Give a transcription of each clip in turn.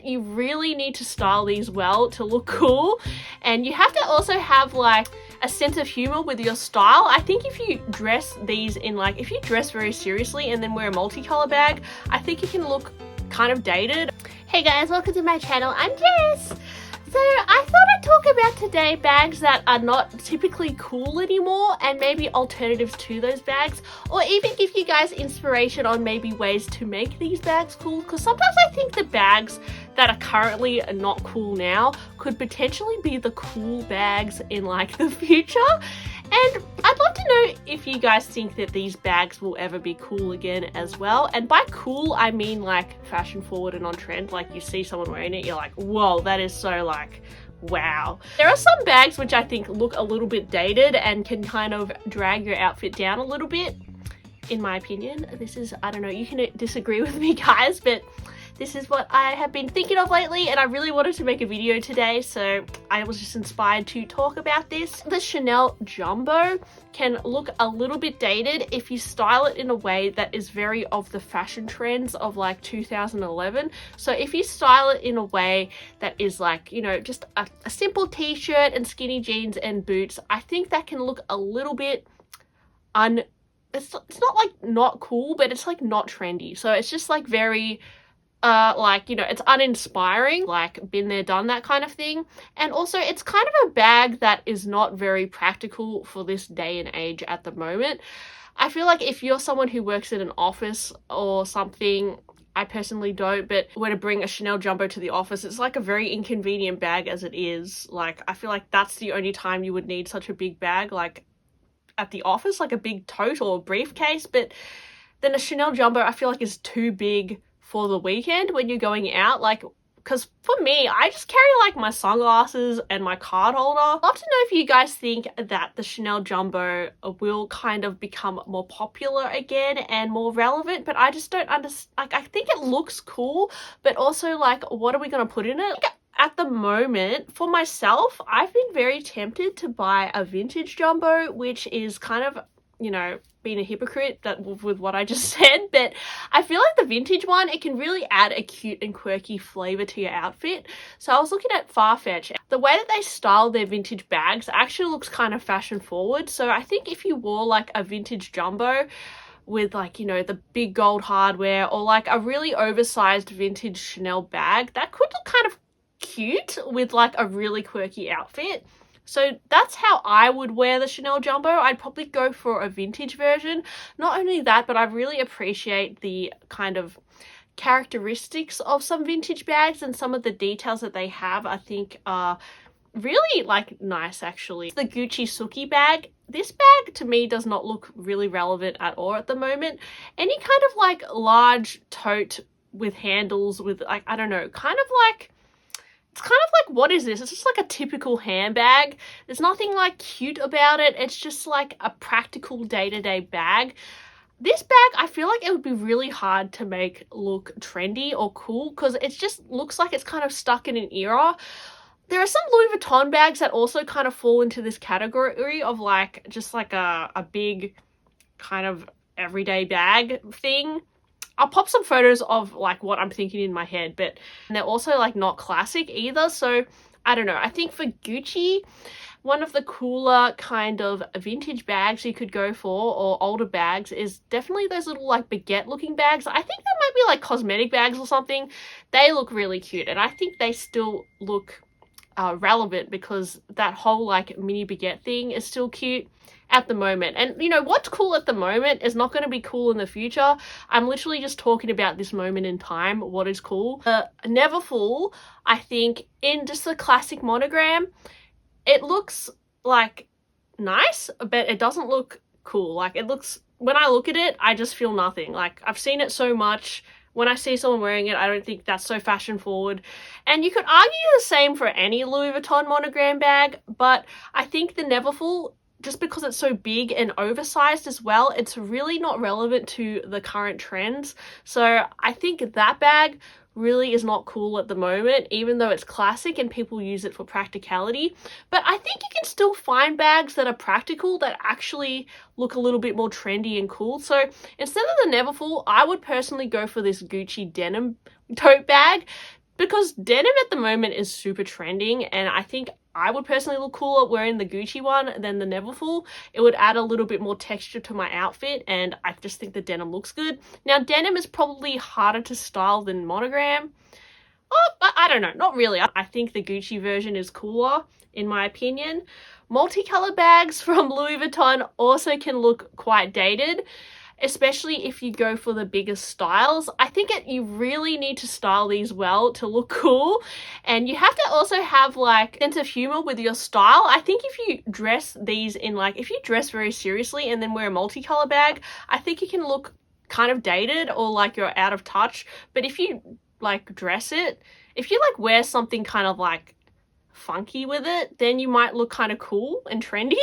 you really need to style these well to look cool, and you have to also have like a sense of humor with your style. I think if you dress these in like, if you dress very seriously and then wear a multicolor bag, I think it can look kind of dated. Hey guys, welcome to my channel. I'm Jess. So I thought I'd talk about today bags that are not typically cool anymore and maybe alternatives to those bags, or even give you guys inspiration on maybe ways to make these bags cool, because sometimes I think the bags that are currently not cool now could potentially be the cool bags in like the future. And I'd love to know if you guys think that these bags will ever be cool again as well. And by cool, I mean like fashion forward and on trend. Like you see someone wearing it, you're like, whoa, that is so like, wow. There are some bags which I think look a little bit dated and can kind of drag your outfit down a little bit. In my opinion, this is, I don't know, you can disagree with me guys, but this is what I have been thinking of lately, and I really wanted to make a video today, so I was just inspired to talk about this. The Chanel Jumbo can look a little bit dated if you style it in a way that is very of the fashion trends of like 2011. So if you style it in a way that is like, you know, just a simple t-shirt and skinny jeans and boots, I think that can look a little bit it's not like not cool, but it's like not trendy. So it's just like very like, you know, it's uninspiring, like been there, done that kind of thing. And also it's kind of a bag that is not very practical for this day and age at the moment. I feel like if you're someone who works in an office or something, I personally don't, but were to bring a Chanel Jumbo to the office, it's like a very inconvenient bag as it is. Like, I feel like that's the only time you would need such a big bag, like at the office, like a big tote or briefcase. But then a Chanel Jumbo, I feel like is too big for the weekend when you're going out, like, because for me, I just carry like my sunglasses and my card holder. I'd love to know if you guys think that the Chanel Jumbo will kind of become more popular again and more relevant, but I just don't understand. Like, I think it looks cool, but also like, what are we going to put in it? Like, at the moment, for myself, I've been very tempted to buy a vintage Jumbo, which is kind of, you know, being a hypocrite that with what I just said, but I feel like the vintage one, it can really add a cute and quirky flavor to your outfit. So I was looking at Farfetch. The way that they style their vintage bags actually looks kind of fashion forward. So I think if you wore like a vintage Jumbo with like, you know, the big gold hardware, or like a really oversized vintage Chanel bag, that could look kind of cute with like a really quirky outfit. So that's how I would wear the Chanel Jumbo. I'd probably go for a vintage version. Not only that, but I really appreciate the kind of characteristics of some vintage bags, and some of the details that they have, I think, are really like nice actually. The Gucci Sookie bag. This bag to me does not look really relevant at all at the moment. Any kind of like large tote with handles with like, I don't know, kind of like, it's kind of like, what is this? It's just like a typical handbag. There's nothing like cute about it. It's just like a practical day-to-day bag. This bag, I feel like it would be really hard to make look trendy or cool, because it just looks like it's kind of stuck in an era. There are some Louis Vuitton bags that also kind of fall into this category of like, just like a big kind of everyday bag thing. I'll pop some photos of like what I'm thinking in my head, but they're also like not classic either. So I don't know. I think for Gucci, one of the cooler kind of vintage bags you could go for, or older bags, is definitely those little like baguette looking bags. I think they might be like cosmetic bags or something. They look really cute, and I think they still look relevant, because that whole like mini baguette thing is still cute at the moment. And you know, what's cool at the moment is not going to be cool in the future. I'm literally just talking about this moment in time, what is cool. Neverfull, I think, in just the classic monogram, it looks like nice, but it doesn't look cool. Like, it looks, when I look at it, I just feel nothing. Like, I've seen it so much. When I see someone wearing it, I don't think that's so fashion forward. And you could argue the same for any Louis Vuitton monogram bag, but I think the Neverfull, just because it's so big and oversized as well, it's really not relevant to the current trends. So I think that bag really is not cool at the moment, even though it's classic and people use it for practicality. But I think you can still find bags that are practical that actually look a little bit more trendy and cool. So instead of the Neverfull, I would personally go for this Gucci Denim tote bag. because denim at the moment is super trending, and I think I would personally look cooler wearing the Gucci one than the Neverfull. It would add a little bit more texture to my outfit, and I just think the denim looks good. Now, denim is probably harder to style than monogram. Oh, but I don't know, not really. I think the Gucci version is cooler, in my opinion. Multicolor bags from Louis Vuitton also can look quite dated, especially if you go for the biggest styles. I think you really need to style these well to look cool, and you have to also have like sense of humor with your style. I think if you dress these in like, if you dress very seriously and then wear a multicolor bag, I think it can look kind of dated or like you're out of touch. But if you like dress it, if you like wear something kind of like funky with it, then you might look kind of cool and trendy.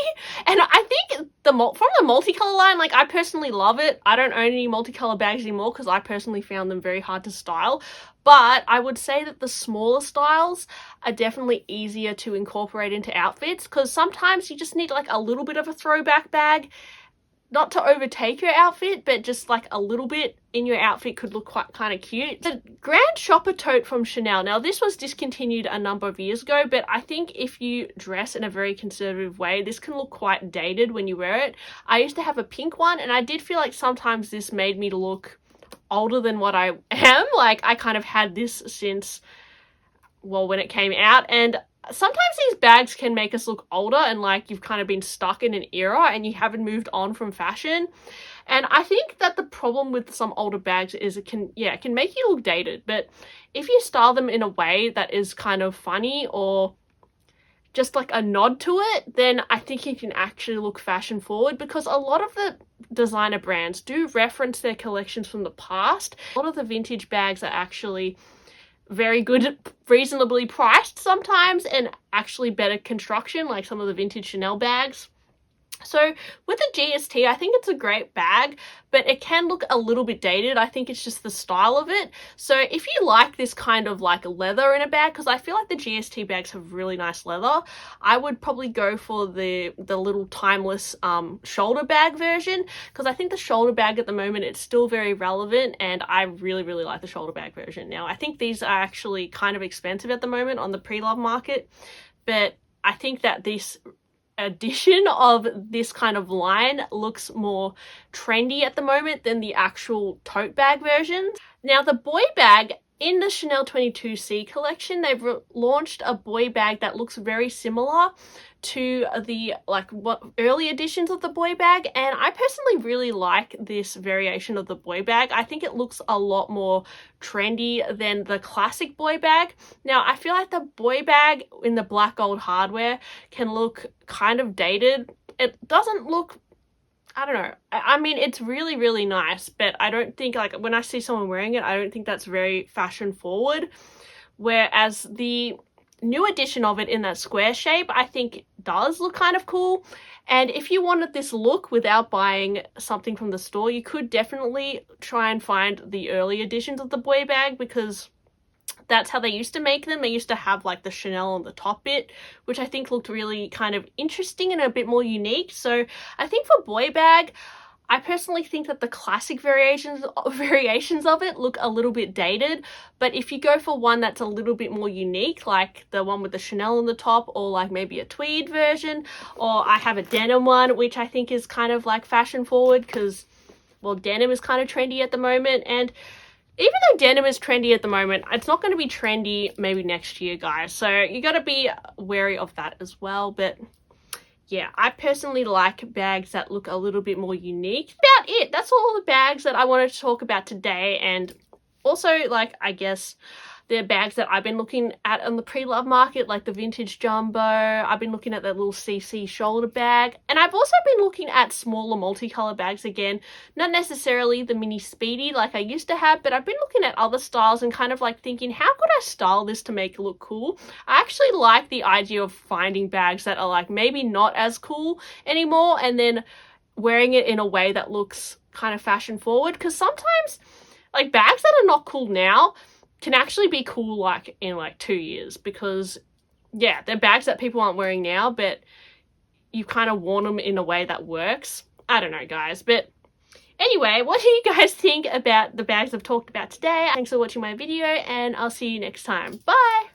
And I think from the multicolor line, like I personally love it. I don't own any multicolor bags anymore because I personally found them very hard to style, but I would say that the smaller styles are definitely easier to incorporate into outfits, because sometimes you just need like a little bit of a throwback bag, not to overtake your outfit, but just like a little bit in your outfit could look quite kind of cute. The Grand Shopper Tote from Chanel. Now, this was discontinued a number of years ago, but I think if you dress in a very conservative way, this can look quite dated when you wear it. I used to have a pink one, and I did feel like sometimes this made me look older than what I am. Like, I kind of had this since, well, when it came out, and sometimes these bags can make us look older and like you've kind of been stuck in an era and you haven't moved on from fashion. And I think that the problem with some older bags is it can make you look dated. But if you style them in a way that is kind of funny or just like a nod to it, then I think you can actually look fashion forward, because a lot of the designer brands do reference their collections from the past. A lot of the vintage bags are actually very good, reasonably priced sometimes, and actually better construction, like some of the vintage Chanel bags. So with the GST, I think it's a great bag, but it can look a little bit dated. I think it's just the style of it. So if you like this kind of like leather in a bag, because I feel like the GST bags have really nice leather, I would probably go for the little timeless shoulder bag version, because I think the shoulder bag at the moment, it's still very relevant, and I really, really like the shoulder bag version. Now, I think these are actually kind of expensive at the moment on the pre-love market, but I think that this edition of this kind of line looks more trendy at the moment than the actual tote bag versions. Now, the boy bag in the Chanel 22C collection, they've launched a boy bag that looks very similar to the early editions of the boy bag, and I personally really like this variation of the boy bag. I think it looks a lot more trendy than the classic boy bag. Now, I feel like the boy bag in the black gold hardware can look kind of dated. It doesn't look, I don't know. I mean, it's really, really nice, but I don't think, like, when I see someone wearing it, I don't think that's very fashion forward. Whereas the new edition of it in that square shape, I think does look kind of cool. And if you wanted this look without buying something from the store, you could definitely try and find the early editions of the boy bag, because that's how they used to make them. They used to have like the Chanel on the top bit, which I think looked really kind of interesting and a bit more unique. So I think for boy bag, I personally think that the classic variations of it look a little bit dated, but if you go for one that's a little bit more unique, like the one with the Chanel on the top, or like maybe a tweed version, or I have a denim one, which I think is kind of like fashion forward, because, well, denim is kind of trendy at the moment, and even though denim is trendy at the moment, it's not going to be trendy maybe next year, guys. So you got to be wary of that as well. But yeah, I personally like bags that look a little bit more unique. About it. That's all the bags that I wanted to talk about today. And also, like, I guess the bags that I've been looking at on the pre-love market, like the vintage jumbo. I've been looking at that little CC shoulder bag. And I've also been looking at smaller multicolor bags again. Not necessarily the mini speedy like I used to have, but I've been looking at other styles and kind of like thinking, how could I style this to make it look cool? I actually like the idea of finding bags that are like maybe not as cool anymore, and then wearing it in a way that looks kind of fashion forward. Because sometimes like bags that are not cool now can actually be cool like in like 2 years, because yeah, they're bags that people aren't wearing now, but you kind of worn them in a way that works. I don't know, guys, but Anyway, what do you guys think about the bags I've talked about today? Thanks for watching my video, and I'll see you next time. Bye!